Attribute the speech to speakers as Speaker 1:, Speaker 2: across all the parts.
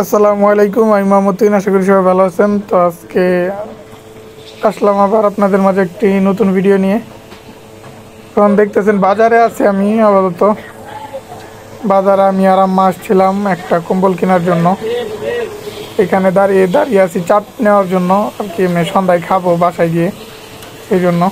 Speaker 1: আসসালামু আলাইকুম, আমি মাহমুদ্দিন। আশা করি সবাই ভালো আছেন। তো আজকে আসলাম আবার আপনাদের মাঝে একটি নতুন ভিডিও নিয়ে। এখন দেখতেছেন বাজারে আছি আমি আপাতত। বাজারে আমি আর আম্মা আসছিলাম একটা কম্বল কেনার জন্য। এখানে দাঁড়িয়ে দাঁড়িয়ে আছি চাপ নেওয়ার জন্য আর কি, এমনি সন্ধ্যায় খাবো বাসায় গিয়ে, সেই জন্য।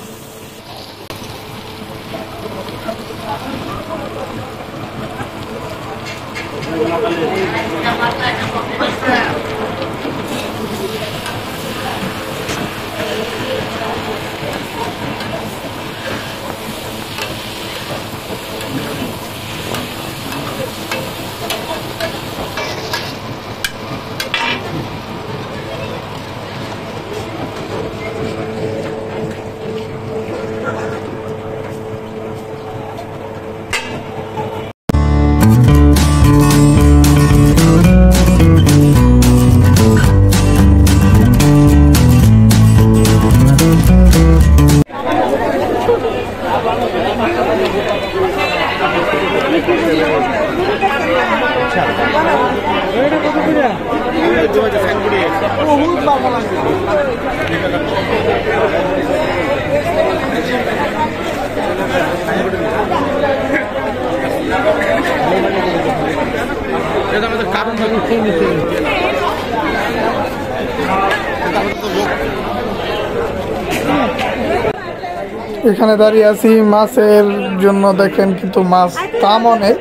Speaker 1: এখানে দাঁড়িয়ে আছি মাছের জন্য। দেখেন কিন্তু মাছ দাম অনেক,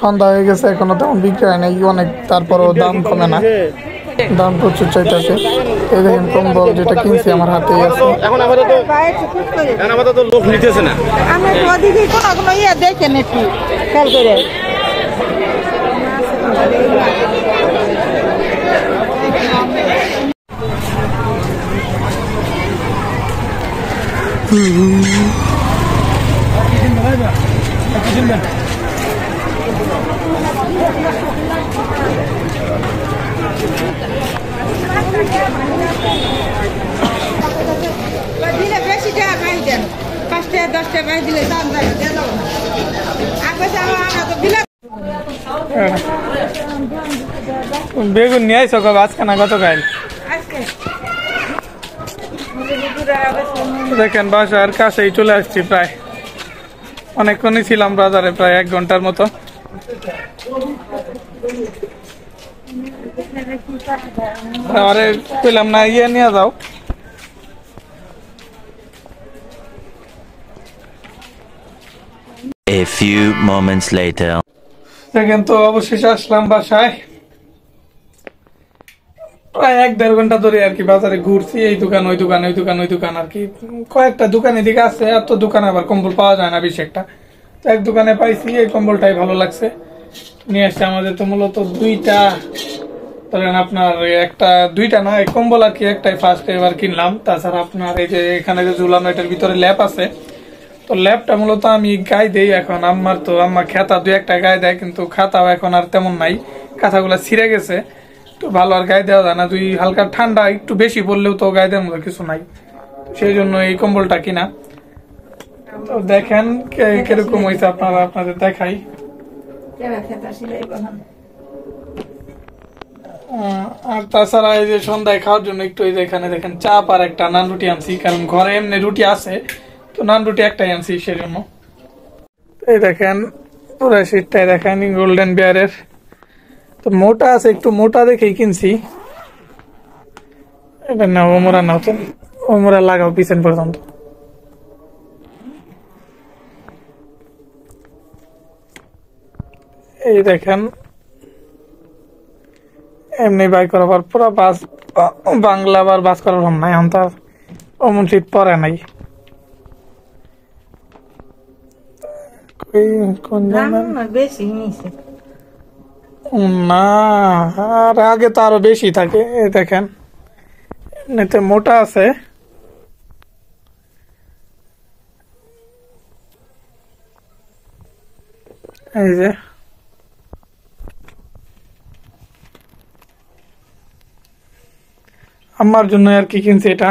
Speaker 1: সন্ধ্যা হয়ে গেছে, এখনো তেমন বিক্রি হয় নাই অনেক, তারপরেও দাম কমে না, দাম প্রচুর চাইতেছে। এই দেখেন কম্বল যেটা কিনছি আমার হাতেই আছে।
Speaker 2: এখন আমাদের তো লোক নিতেছে না।
Speaker 3: আমি ওদিকে কোনো ইয়ে দেখেন একটু খেয়াল করে। দিলে বেশি টাকা পাই দেন, 5 টাকা 10 টাকা পাই দিলে দাম যায়
Speaker 1: বেগুন নিয়ে আইসো কবে? আজকে না গতকাল? দেখেন বাসার কাছেই চলে আসছি, প্রায় অনেকক্ষণই ছিলাম বাজারে, প্রায় 1 ঘন্টার মতো। আরে পেলাম না, ইয়ে নিয়ে যাও।
Speaker 4: A few moments later.
Speaker 1: দেখেন তো অবশেষে আসলাম বাসায়। প্রায় 1-1.5 ঘন্টা ধরে আর কি বাজারে ঘুরছি, এই দোকান ওই দোকান, ওই দোকান ওই দোকান আর কি। কয়েকটা দোকান এদিকে আছে, এত দোকানে আবার কম্বল পাওয়া যায় না বেশি একটা। তো এক দোকানে পাইছি, এই কম্বলটাই ভালো লাগছে, নিয়ে আসছে। আমাদের তো মূলত দুইটা, ধরেন আপনার দুইটা না, এই কম্বল আর কি একটাই ফার্স্ট এবার কিনলাম। তাছাড়া আপনার এই যে এখানে যে ঝুলানো, এটার ভিতরে ল্যাপ আছে। তো ল্যাপটা মূলত আমি গায়ে দেই এখন। আম্মা খাতা 2-1টা গায়ে দেয়, কিন্তু খাতাও এখন আর তেমন নাই, কাঁথাগুলা ছিঁড়ে গেছে। একটু ভালো আর গায়ে দেওয়া যায় না, দুই হালকা ঠান্ডা একটু বেশি পড়লেও তো গায়ে দেওয়ার মতো কিছু নাই, সেই জন্য এই কম্বলটা কিনা। তো দেখেন কিরকম হয়েছে, আপনাদের দেখাই। আর তাছাড়া এই যে সন্ধ্যায় খাওয়ার জন্য একটু এই যে এখানে দেখেন চাপ আর একটা নান রুটি আনছি, কারণ ঘরে এমনি রুটি আছে, তো নান রুটি একটাই আনছি সেজন্য। এই দেখেন পুরো শীতটাই দেখেন গোল্ডেন বিয়ারের। তো মোটা আছে, একটু মোটা দেখেই কিনছি। এটা না ওমরা নাও, ওমরা লাগাও পিছন পর্যন্ত। এই দেখেন এমনি বাই করার পর পুরো বাস বাংলা আবার বাস করার ভাব নাই, এখন তার অমন শীত পরে নাই।
Speaker 3: বেশি নিছে
Speaker 1: না, আর আগে তো আরো বেশি থাকে। এই দেখেন এমনিতে মোটা আছে। এই যে আমার জন্য আর কি কিনছি, এটা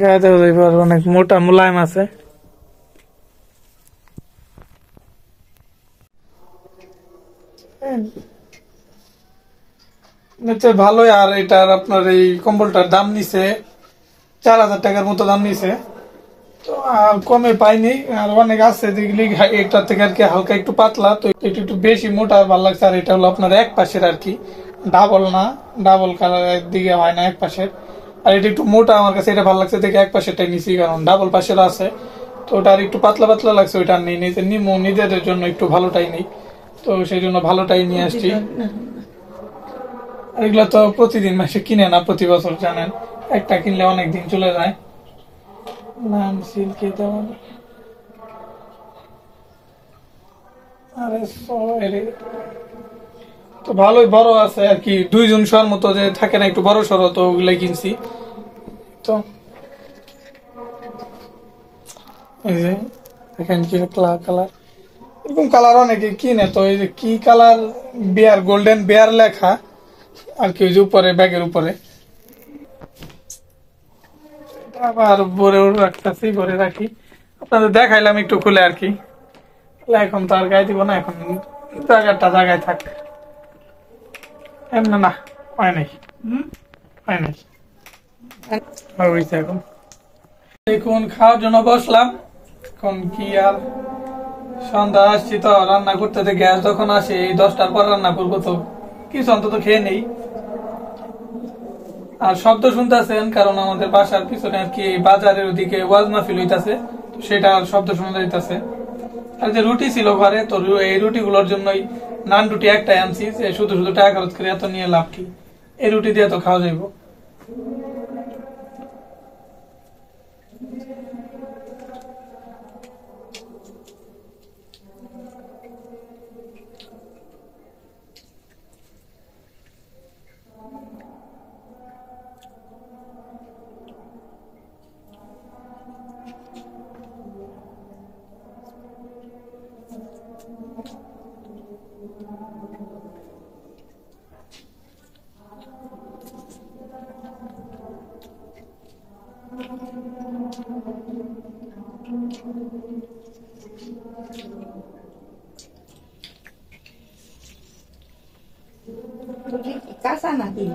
Speaker 1: গায়ে দেওয়া যাইবার, অনেক মোটা মোলায়েম আছে। ভালোই। আর এটার আপনার এই কম্বলটার দাম নিছে 4,000 টাকার মতো দাম নিছে। তো আর কমে পাইনি। আর অনেক আছে যেগুলি এটা থেকে আর কি হালকা একটু পাতলা, তো একটু একটু বেশি মোটা ভালো লাগছে। আর এটা হলো আপনার এক পাশের আর কি, ডাবল না, ডাবল কালারের দিকে হয় না এক পাশের। আর এটা একটু মোটা, আমার কাছে এটা ভালো লাগছে দেখে এক পাশেরটাই নিছি, কারণ ডাবল পাশের আছে তো ওটা আর একটু পাতলা পাতলা লাগছে, ওইটা নেই নিমো নিজেদের জন্য একটু ভালোটাই নেই, তো সেই জন্য ভালোটাই নিয়ে আসছি। আর এগুলো তো প্রতিদিন মাসে কিনে না, প্রতি বছর জানেন একটা কিনলে অনেক দিন চলে যায়। নাম সিল্কি দেওয়া, আরে তো ভালোই বড় আছে আর কি, 2 জন শোয়ার মতো যে থাকে না, একটু বড় সড়ো, তো ওগুলাই কিনছি। তো এই যে দেখেন কি কালার, এরকম কালার অনেকে কিনে। তো এই যে কি কালার, বেয়ার, গোল্ডেন বেয়ার লেখা আর কি ওই যে উপরে ব্যাগের উপরে। আবার ভরে রাখতেছি, ভরে রাখি, আপনাদের দেখাইলাম একটু খুলে আর কি। এখন তো আর গায়ে দিব না, এখন জায়গাটা জায়গায় থাক। এমন না হয় নাই, হয় নাই হয়েছে। এখন এখন খাওয়ার জন্য বসলাম। এখন কি আর সন্ধ্যা আসছি, তো রান্না করতে গ্যাস যখন আসে এই 10টার পর রান্না করবো, তো কিছু অন্তত খেয়ে নেই। আর শব্দ শুনতেছেন, কারণ আমাদের বাসার পিছনে আর কি বাজারের ওদিকে ওয়াজ মাহফিল হইতাছে, তো সেটা শব্দ শোনা যাইতাছে। আর যে রুটি ছিল ঘরে, তো এই রুটি গুলোর জন্যই নান রুটি একটাই আনছি, যে শুধু শুধু টাকা খরচ করে এত নিয়ে লাভ কি, এই রুটি দিয়ে তো খাওয়া যাইব।
Speaker 3: কাঁচা নাকি?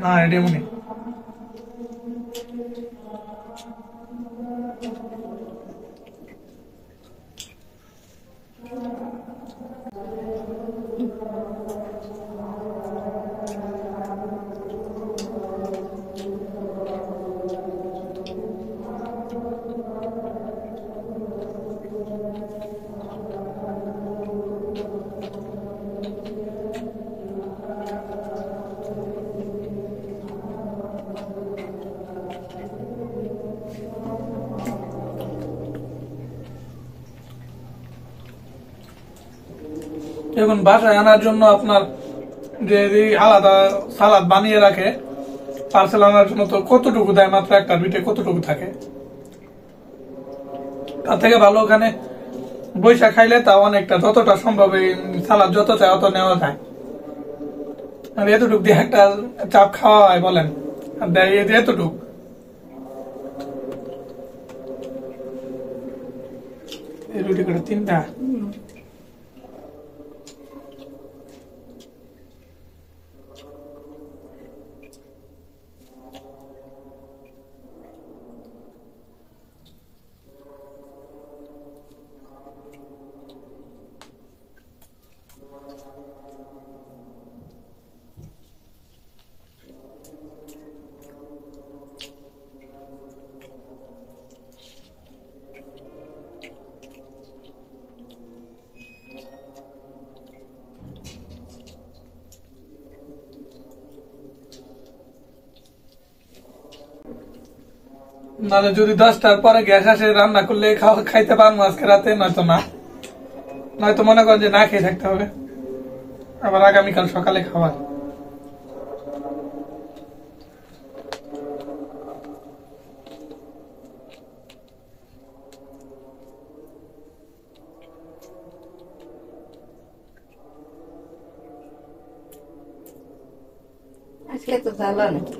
Speaker 1: না এটা এমনি। এখন বাসায় আনার জন্য আপনার যে আলাদা সালাদ বানিয়ে রাখে পার্সেল আনার জন্য, তো কতটুকু দেয়, মাত্র একটা দুইটা কতটুকু থাকে, তার থেকে ভালো ওখানে বৈশা খাইলে তা অনেকটা, যতটা সম্ভব এই সালাদ যত চায় অত নেওয়া যায়। আর এতটুক দিয়ে একটা চাপ খাওয়া হয় বলেন, আর দেয় এতটুক। এই রুটি করে 3টা। নাহলে যদি 10টার পরে গ্যাস আসে, রান্না করলে খাইতে পারবো আজকে রাতে, নয়তো না, নয়তো মনে করেন যে না খেয়ে থাকতে হবে, আবার আগামীকাল সকালে খাবার।
Speaker 3: আজকে তো জ্বালা নাকি?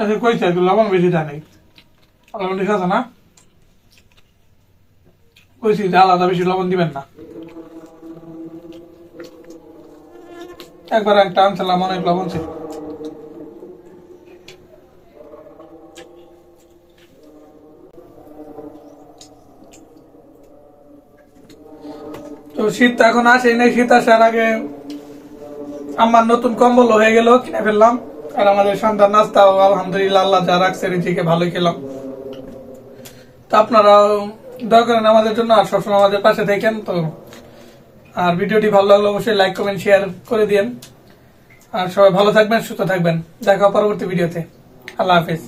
Speaker 1: আচ্ছা কইছে লবণ বেশি জানি, লবণ ঠিক আছে না? কইছি যে আলাদা বেশি লবণ দিবেন না। একবার একটা আনছিলাম অনেক লবণ ছিল। তো শীত তো এখন আসেই নাই, শীত আসার আগে আমার নতুন কম্বল হয়ে গেল, কিনে ফেললাম। আর আমাদের সন্ধ্যার নাস্তাও আলহামদুলিল্লাহ আল্লাহ যা রাখছে রিজিকে ভালোই খেলাম। তো আপনারাও দয়া করেন আমাদের জন্য, আর সবসময় আমাদের পাশে থাকেন। তো আর ভিডিওটি ভালো লাগলে অবশ্যই লাইক কমেন্ট শেয়ার করে দিন। আর সবাই ভালো থাকবেন, সুস্থ থাকবেন। দেখা পরবর্তী ভিডিওতে। আল্লাহ হাফেজ।